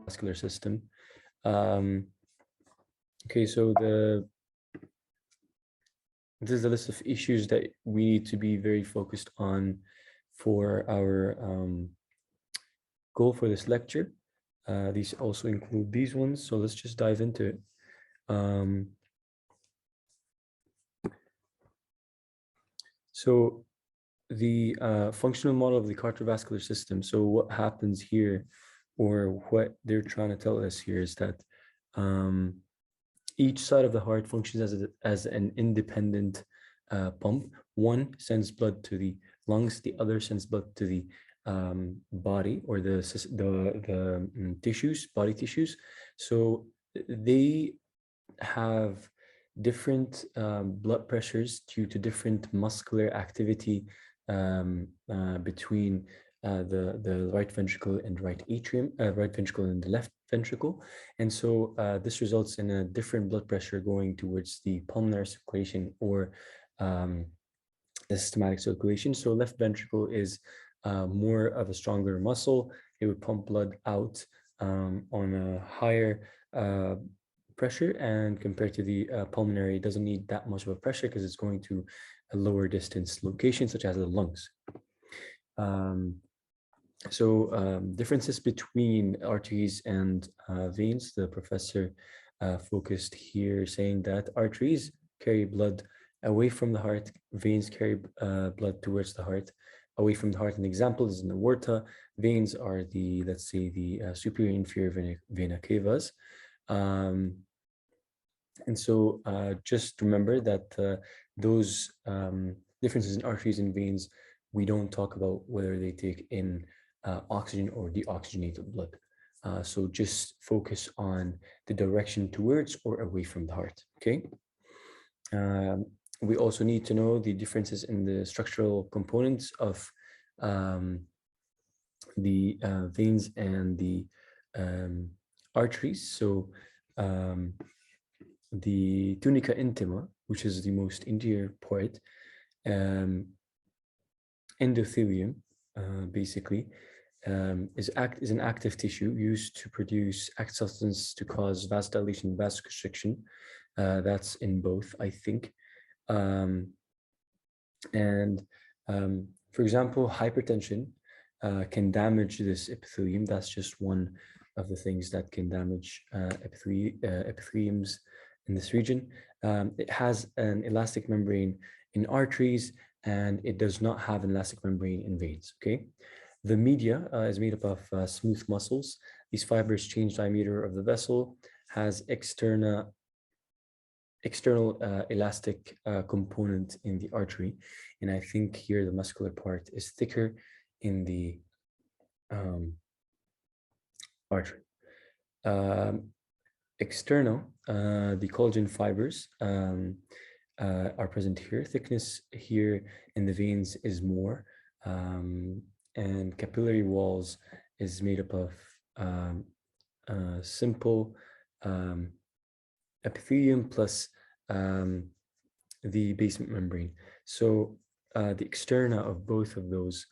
cardiovascular system. Okay, so this is a list of issues that we need to be very focused on for our goal for this lecture. These also include these ones, so let's just dive into it. So the functional model of the cardiovascular system. So what happens here, or what they're trying to tell us here, is that each side of the heart functions as an independent pump. One sends blood to the lungs, the other sends blood to the body, or the tissues, body tissues. So they have different blood pressures due to different muscular activity between the right ventricle and right atrium, right ventricle and the left ventricle. And so this results in a different blood pressure going towards the pulmonary circulation, or the systematic circulation. So left ventricle is more of a stronger muscle. It would pump blood out on a higher pressure, and compared to the pulmonary, it doesn't need that much of a pressure because it's going to a lower distance location, such as the lungs. Differences between arteries and veins. The professor focused here, saying that arteries carry blood away from the heart, veins carry blood towards the heart, away from the heart. An example is an aorta. Veins are the, let's say, the superior and inferior vena cavas. And so just remember that those differences in arteries and veins, we don't talk about whether they take in oxygen or deoxygenated blood. So just focus on the direction towards or away from the heart, okay? We also need to know the differences in the structural components of the veins and the arteries. So the tunica intima, which is the most interior part, endothelium, basically, is an active tissue used to produce active substance to cause vasodilation, vasoconstriction. That's in both, I think. For example, hypertension can damage this epithelium. That's just one of the things that can damage epitheliums in this region. It has an elastic membrane in arteries, and it does not have an elastic membrane in veins, okay? The media is made up of smooth muscles. These fibers change diameter of the vessel, has external elastic component in the artery. And I think here the muscular part is thicker in the artery. External, the collagen fibers are present here. Thickness here in the veins is more, and capillary walls is made up of simple epithelium plus the basement membrane. So the externa of both of those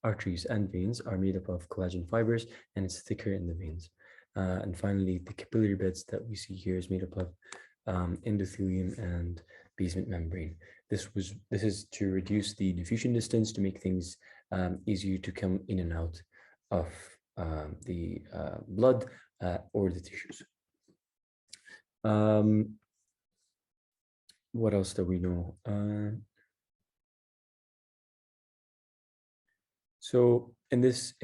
arteries and veins are made up of collagen fibers, and it's thicker in the veins. And finally, the capillary beds that we see here is made up of endothelium and basement membrane. This is to reduce the diffusion distance, to make things easier to come in and out of the blood or the tissues. What else do we know? So in this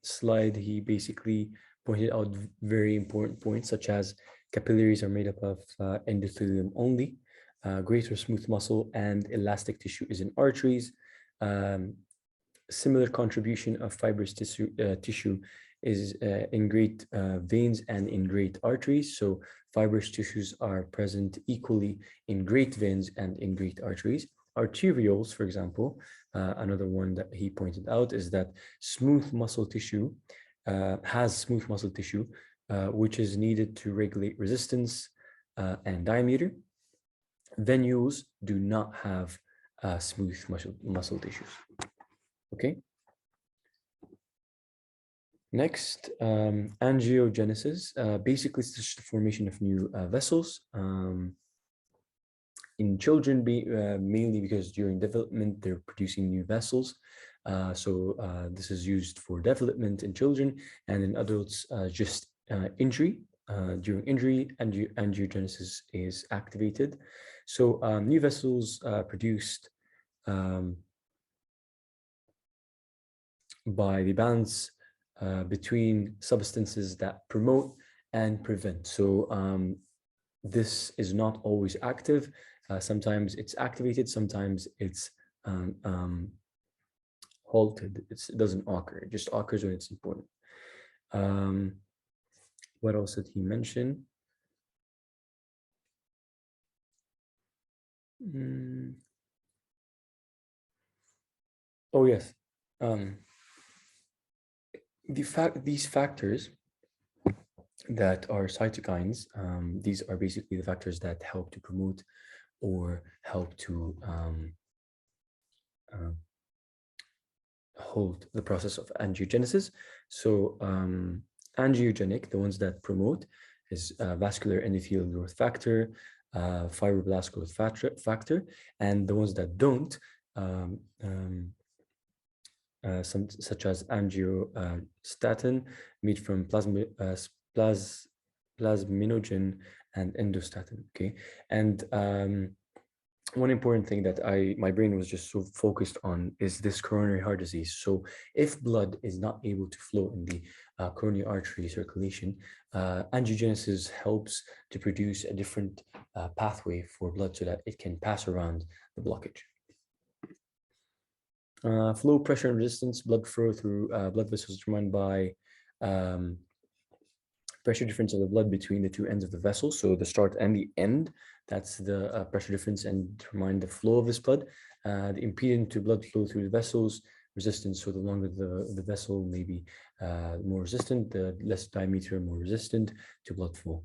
slide, he basically pointed out very important points, such as capillaries are made up of endothelium only, greater smooth muscle and elastic tissue is in arteries. Similar contribution of fibrous tissue is in great veins and in great arteries. So fibrous tissues are present equally in great veins and in great arteries. Arterioles, for example, another one that he pointed out is that smooth muscle tissue has smooth muscle tissue, which is needed to regulate resistance and diameter. Venules do not have smooth muscle tissues. Okay. Next, angiogenesis. Basically, it's just the formation of new vessels. In children, mainly because during development, they're producing new vessels. This is used for development in children, and in adults, just injury. During injury, angiogenesis is activated. So new vessels produced by the balance between substances that promote and prevent. So this is not always active. Sometimes it's activated, sometimes it's halted. It doesn't occur. It just occurs when it's important. What else did he mention? Oh yes. These factors that are cytokines, these are basically the factors that help to promote or help to hold the process of angiogenesis. So angiogenic, the ones that promote, is vascular endothelial growth factor, fibroblast growth factor, and the ones that don't, such as angiostatin, made from plasminogen and endostatin. Okay, and one important thing that my brain was just so focused on is this coronary heart disease. So if blood is not able to flow in the coronary artery circulation, angiogenesis helps to produce a different pathway for blood so that it can pass around the blockage. Flow, pressure, and resistance. Blood flow through blood vessels determined by pressure difference of the blood between the two ends of the vessel. So the start and the end, that's the pressure difference, and determine the flow of this blood. The impedance to blood flow through the vessels, resistance. So the longer the vessel, maybe more resistant, the less diameter, more resistant to blood flow.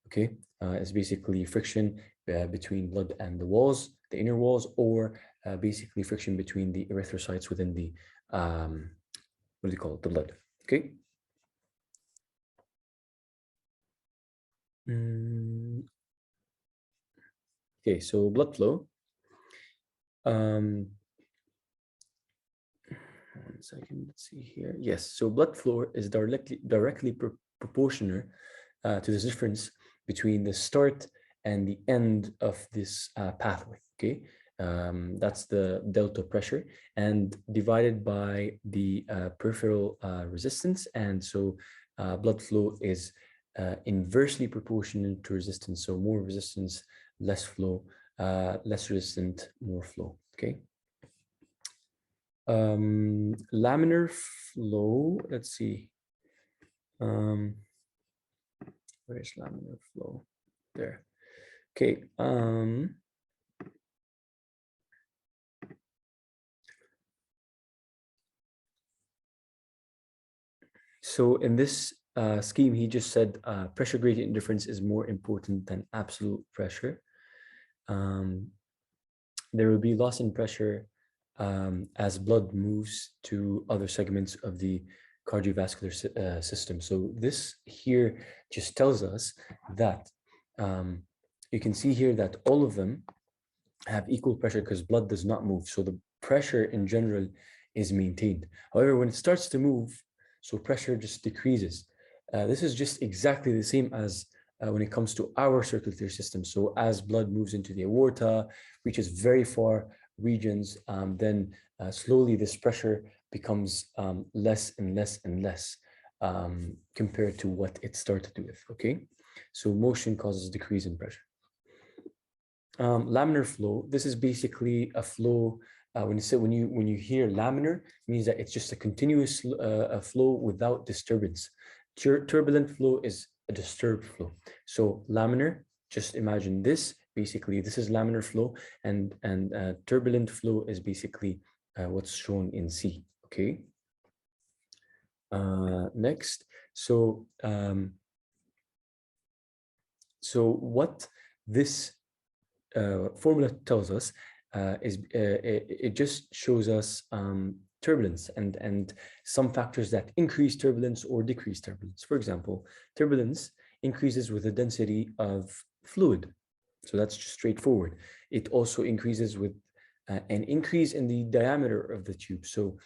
Okay, it's basically friction between blood and the walls, the inner walls, or basically friction between the erythrocytes within the, what do you call it, the blood. Okay. Okay, so blood flow. One second, let's see here. Yes, so blood flow is directly proportional to the difference between the start and the end of this pathway. Okay, that's the delta pressure, and divided by the peripheral resistance. And so blood flow is inversely proportional to resistance. So more resistance, less flow, less resistant, more flow. Okay. Laminar flow. Let's see. Where's laminar flow? There. Okay. So in this scheme, he just said pressure gradient difference is more important than absolute pressure. There will be loss in pressure as blood moves to other segments of the cardiovascular system. So this here just tells us that you can see here that all of them have equal pressure because blood does not move. So the pressure in general is maintained. However, when it starts to move, so pressure just decreases. This is just exactly the same as when it comes to our circulatory system. So as blood moves into the aorta, reaches very far regions, then slowly this pressure becomes less and less and less compared to what it started with. Okay, so motion causes decrease in pressure. Laminar flow. This is basically a flow. When you hear laminar, it means that it's just a continuous flow without disturbance. Turbulent flow is a disturbed flow. So laminar, just imagine this. Basically, this is laminar flow, and turbulent flow is basically what's shown in C. Okay. Next, so what this formula tells us is it just shows us turbulence and some factors that increase turbulence or decrease turbulence. For example, turbulence increases with the density of fluid. So that's just straightforward. It also increases with an increase in the diameter of the tube. So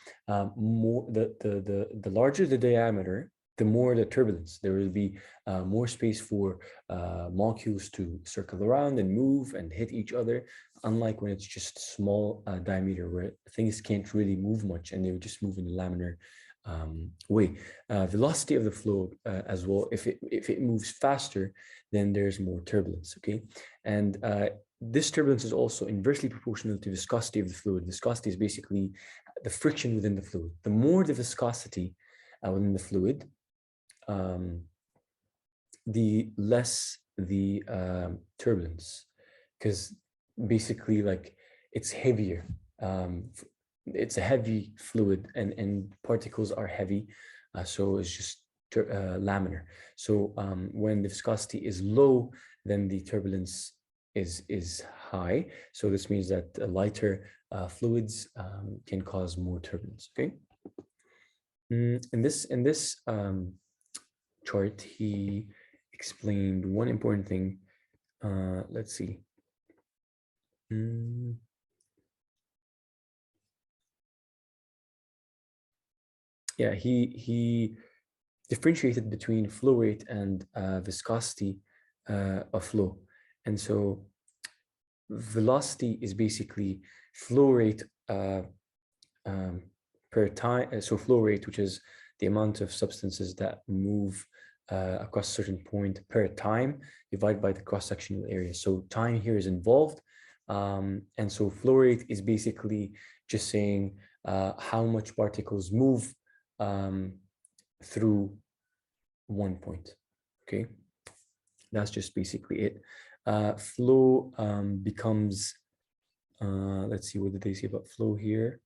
more the larger the diameter, the more the turbulence. There will be more space for molecules to circle around and move and hit each other, unlike when it's just small diameter where things can't really move much and they would just move in a laminar way. Velocity of the flow as well, if it moves faster, then there's more turbulence, okay? And this turbulence is also inversely proportional to viscosity of the fluid. Viscosity is basically the friction within the fluid. The more the viscosity within the fluid, the less the turbulence, because basically like it's heavier. It's a heavy fluid and particles are heavy, so it's just laminar. So when the viscosity is low, then the turbulence is high. So this means that lighter fluids can cause more turbulence. Okay. In this chart, he explained one important thing. Let's see. Yeah, he differentiated between flow rate and viscosity of flow. And so velocity is basically flow rate per time. So flow rate, which is the amount of substances that move across a certain point per time, divided by the cross-sectional area. So time here is involved. And so flow rate is basically just saying how much particles move through one point. Okay, that's just basically it. Flow becomes, let's see, what did they say about flow here?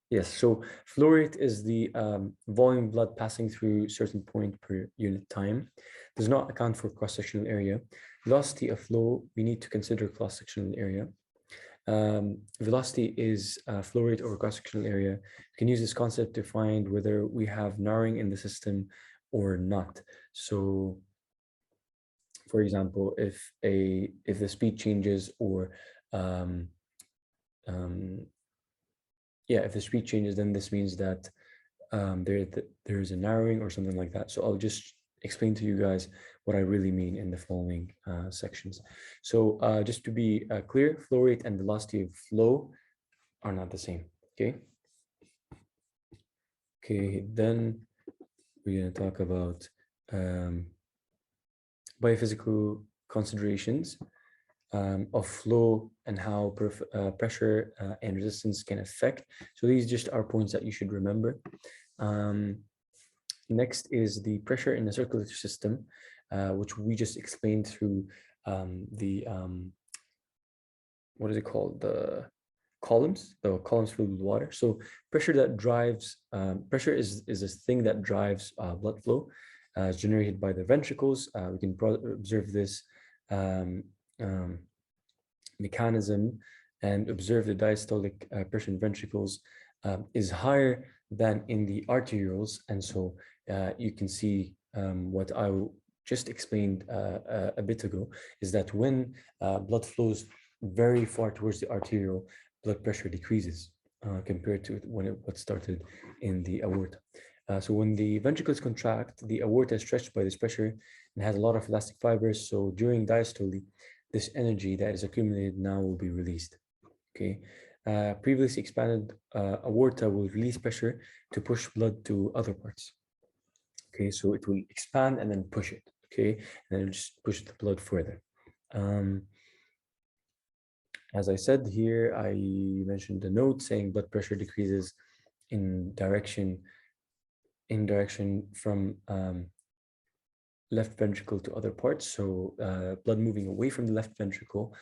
Yes, so flow rate is the volume of blood passing through a certain point per unit time. Does not account for cross-sectional area. Velocity of flow, we need to consider cross-sectional area. Velocity is flow rate over cross-sectional area. We can use this concept to find whether we have narrowing in the system or not. So, for example, if the speed changes or if the speed changes, then this means that there's a narrowing or something like that. So I'll just explain to you guys what I really mean in the following sections. So just to be clear, flow rate and velocity of flow are not the same, okay? Okay, then we're going to talk about biophysical considerations of flow and how pressure and resistance can affect. So these just are points that you should remember. Next is the pressure in the circulatory system, which we just explained through what is it called? The columns filled with water. So pressure that drives, pressure is this thing that drives blood flow. It's generated by the ventricles. We can observe this mechanism and observe the diastolic pressure in ventricles is higher than in the arterioles. And so you can see what I just explained a bit ago, is that when blood flows very far towards the arteriole, blood pressure decreases compared to when it started in the aorta. So when the ventricles contract, the aorta is stretched by this pressure and has a lot of elastic fibers. So during diastole, this energy that is accumulated now will be released. Okay. Previously expanded aorta will release pressure to push blood to other parts. Okay, so it will expand and then push it. Okay, and then it'll just push the blood further. As I said here, I mentioned the note saying blood pressure decreases in direction from left ventricle to other parts. So blood moving away from the left ventricle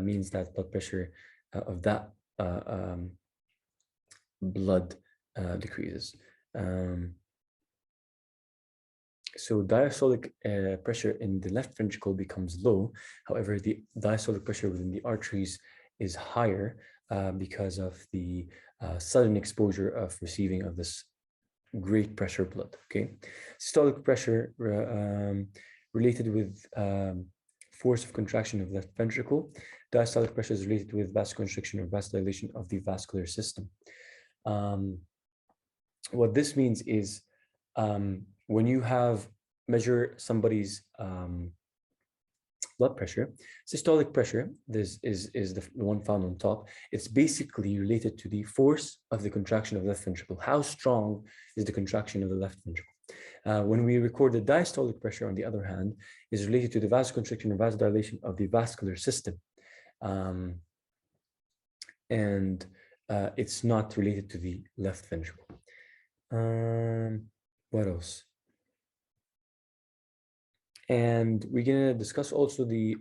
means that blood pressure of that blood decreases. So diastolic pressure in the left ventricle becomes low. However, the diastolic pressure within the arteries is higher because of the sudden exposure of receiving of this great pressure blood. Okay, systolic pressure related with force of contraction of left ventricle. Diastolic pressure is related with vasoconstriction or vasodilation of the vascular system. What this means is when you measure somebody's blood pressure, systolic pressure, this is the one found on top. It's basically related to the force of the contraction of the left ventricle. How strong is the contraction of the left ventricle? When we record the diastolic pressure, on the other hand, is related to the vasoconstriction or vasodilation of the vascular system. And it's not related to the left ventricle. What else? And we're going to discuss also the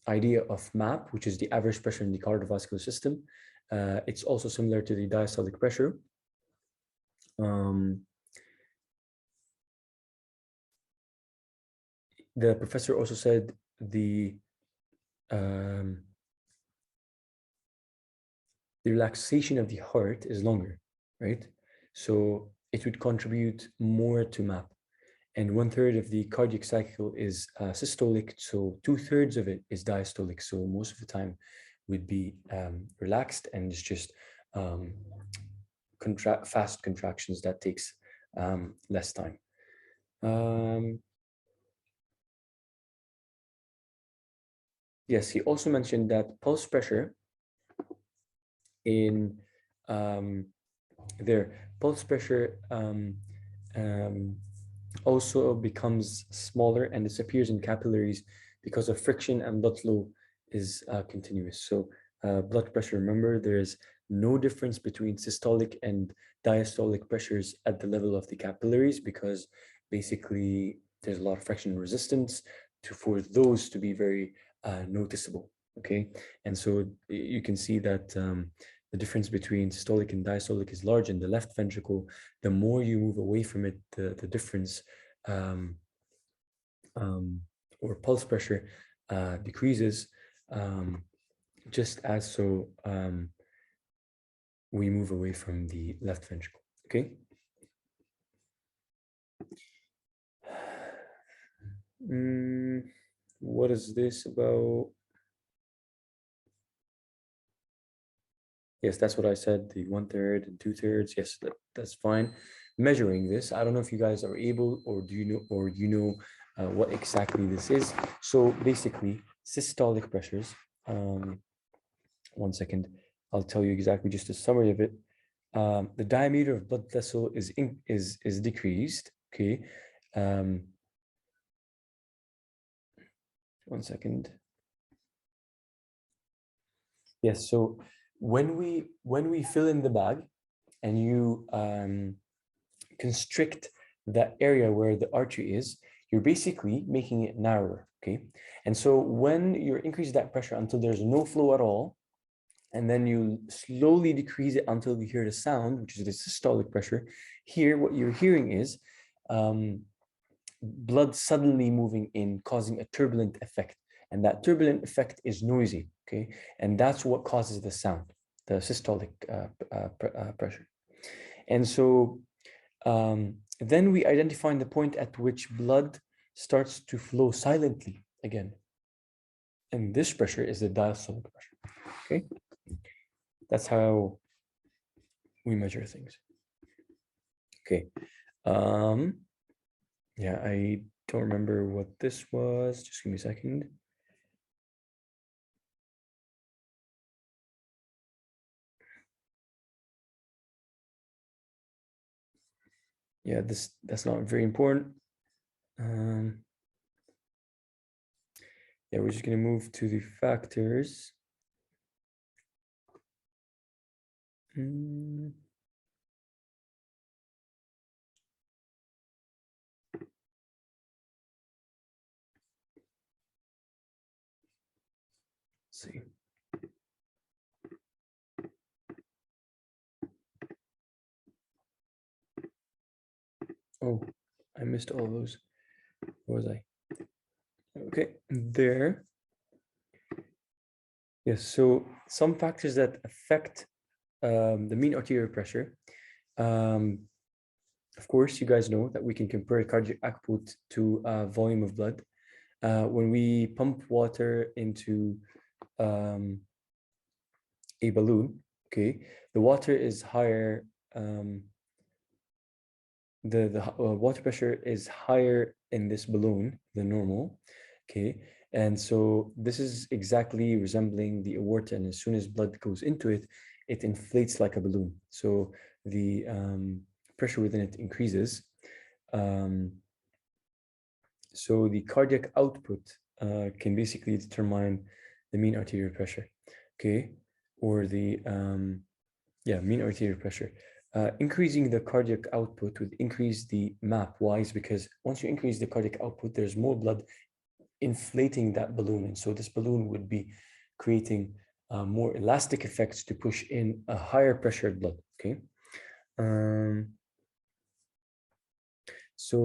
idea of MAP, which is the average pressure in the cardiovascular system. It's also similar to the diastolic pressure. The professor also said the relaxation of the heart is longer, right? So it would contribute more to MAP. And 1/3 of the cardiac cycle is systolic, so 2/3 of it is diastolic. So most of the time would be relaxed, and it's just fast contractions that takes less time. Yes, he also mentioned that pulse pressure in pulse pressure also becomes smaller and disappears in capillaries because of friction, and blood flow is continuous. So blood pressure, remember, there's no difference between systolic and diastolic pressures at the level of the capillaries, because basically there's a lot of friction resistance for those to be very noticeable. Okay, and so you can see that the difference between systolic and diastolic is large in the left ventricle. The more you move away from it, the difference or pulse pressure decreases, just as so we move away from the left ventricle. Okay. What is this about? Yes, that's what I said, the 1/3 and 2/3. Yes, that's fine. Measuring this, I don't know if you guys are able, or do you know, what exactly this is. So basically, systolic pressures. One second, I'll tell you exactly just a summary of it. The diameter of blood vessel is decreased. Okay. One second. Yes. So when we fill in the bag and you constrict that area where the artery is, you're basically making it narrower. Okay. And so when you increase that pressure until there's no flow at all, and then you slowly decrease it until you hear the sound, which is the systolic pressure, here what you're hearing is blood suddenly moving in, causing a turbulent effect. And that turbulent effect is noisy, okay? And that's what causes the sound, the systolic pressure. And so then we identify the point at which blood starts to flow silently again. And this pressure is the diastolic pressure, okay? That's how we measure things. Okay. Yeah, I don't remember what this was. Just give me a second. Yeah, that's not very important. Yeah, we're just gonna move to the factors. Let's see. Oh, I missed all those. Where was I? Okay, there. Yes, so some factors that affect the mean arterial pressure. Of course, you guys know that we can compare cardiac output to volume of blood. When we pump water into a balloon, okay, the water is higher. The water pressure is higher in this balloon than normal, okay, and so this is exactly resembling the aorta, and as soon as blood goes into it, it inflates like a balloon. So the pressure within it increases. So the cardiac output can basically determine the mean arterial pressure, okay, or the mean arterial pressure. Increasing the cardiac output would increase the MAP. Why? Is because once you increase the cardiac output, there's more blood inflating that balloon, and so this balloon would be creating more elastic effects to push in a higher pressured blood. Okay. So,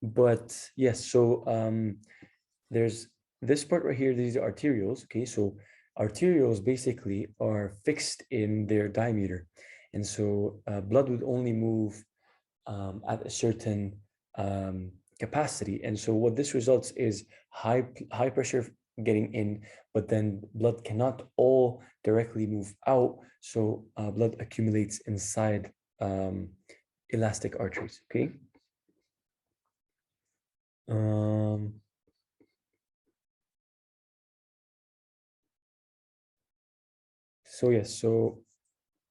but yes, so there's this part right here. These are arterioles. Okay, so arterioles basically are fixed in their diameter, and so blood would only move at a certain capacity, and so what this results is high pressure getting in, but then blood cannot all directly move out, so blood accumulates inside elastic arteries. Okay. So yes, so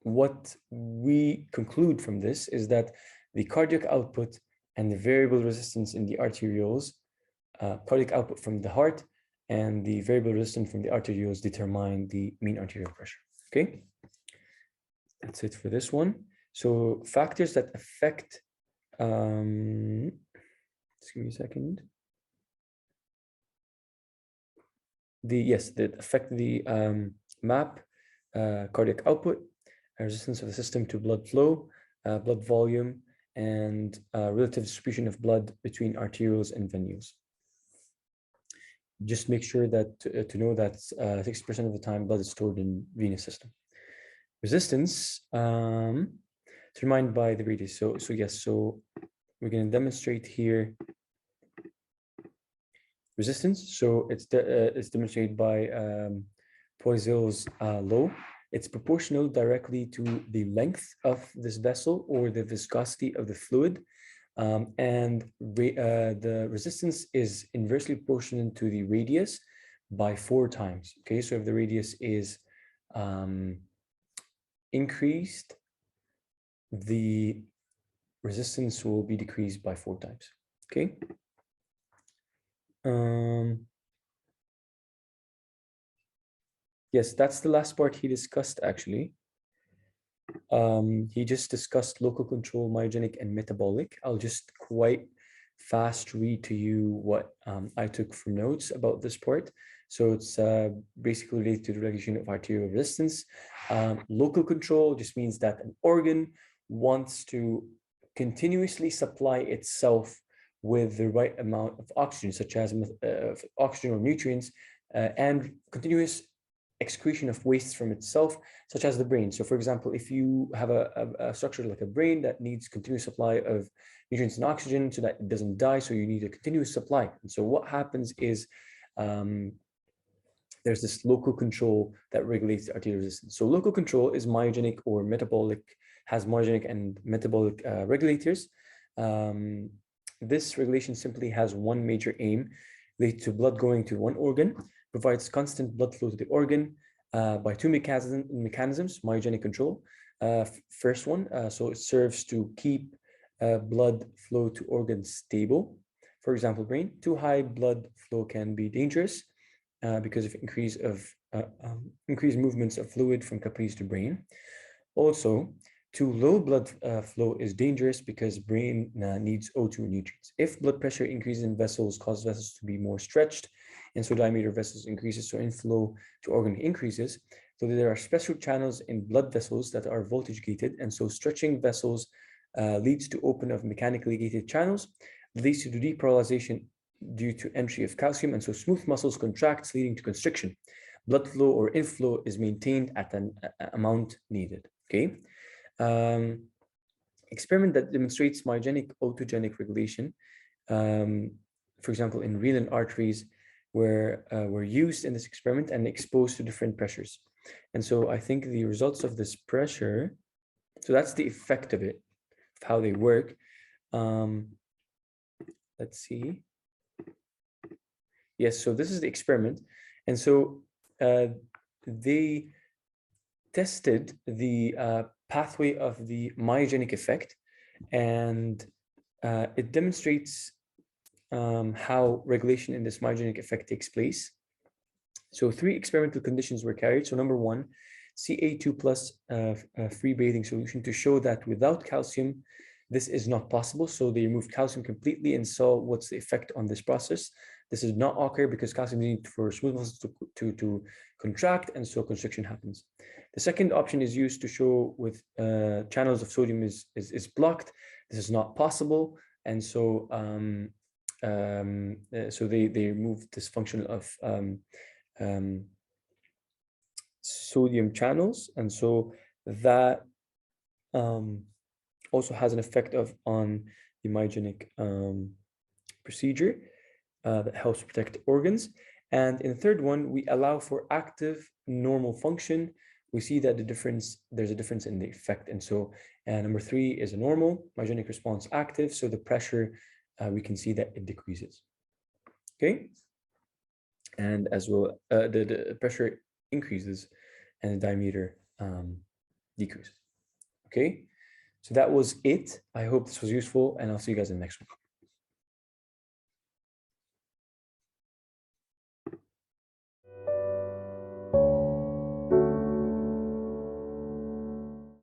what we conclude from this is that the cardiac output and the variable resistance in the arterioles, cardiac output from the heart and the variable resistance from the arterioles determine the mean arterial pressure. Okay, that's it for this one. So factors that affect, just give me a second. That affect the MAP, cardiac output, resistance of the system to blood flow, blood volume, and relative distribution of blood between arterioles and venules. Just make sure that to know that 60% of the time blood is stored in venous system. Resistance, determined by the radius. So yes, so we're going to demonstrate here resistance. So it's demonstrated by Poiseuille's law. It's proportional directly to the length of this vessel or the viscosity of the fluid. And the resistance is inversely proportional to the radius by 4 times. Okay, so if the radius is increased, the resistance will be decreased by 4 times. Okay. Yes, that's the last part he discussed actually. He just discussed local control, myogenic, and metabolic. I'll just quite fast read to you what I took from notes about this part. So it's basically related to the regulation of arterial resistance. Local control just means that an organ wants to continuously supply itself with the right amount of oxygen, such as oxygen or nutrients, and continuous excretion of wastes from itself, such as the brain. So for example, if you have a structure like a brain that needs continuous supply of nutrients and oxygen so that it doesn't die, so you need a continuous supply. And so what happens is there's this local control that regulates the arterial resistance. So local control is myogenic or metabolic, has myogenic and metabolic regulators. This regulation simply has one major aim, related to blood going to one organ, provides constant blood flow to the organ by 2 mechanisms, myogenic control. First one, so it serves to keep blood flow to organs stable. For example, brain. Too high blood flow can be dangerous because of increased movements of fluid from capillaries to brain. Also, too low blood flow is dangerous because brain needs O2 nutrients. If blood pressure increases in vessels, causes vessels to be more stretched, and so diameter of vessels increases, so inflow to organ increases. So there are special channels in blood vessels that are voltage gated, and so stretching vessels leads to open of mechanically gated channels, leads to depolarization due to entry of calcium, and so smooth muscles contracts, leading to constriction. Blood flow or inflow is maintained at an amount needed. Okay. Experiment that demonstrates myogenic autogenic regulation, for example, in renal arteries, were used in this experiment and exposed to different pressures. And so I think the results of this pressure, so that's the effect of it, of how they work. Let's see. Yes, so this is the experiment. And so they tested the pathway of the myogenic effect, and it demonstrates how regulation in this myogenic effect takes place. So 3 experimental conditions were carried. So number 1, Ca2 plus free bathing solution to show that without calcium, this is not possible. So they removed calcium completely and saw what's the effect on this process. This is not occur because calcium is needed for smooth muscles to contract, and so constriction happens. The second option is used to show with channels of sodium is blocked. This is not possible, and so so they removed this function of sodium channels, and so that also has an effect on the myogenic procedure that helps protect organs. And in the third one, we allow for active normal function. We see that there's a difference in the effect. And so number 3 is a normal, myogenic response active. So the pressure, we can see that it decreases. Okay. And as well, the pressure increases and the diameter decreases. Okay. So that was it. I hope this was useful, and I'll see you guys in the next one.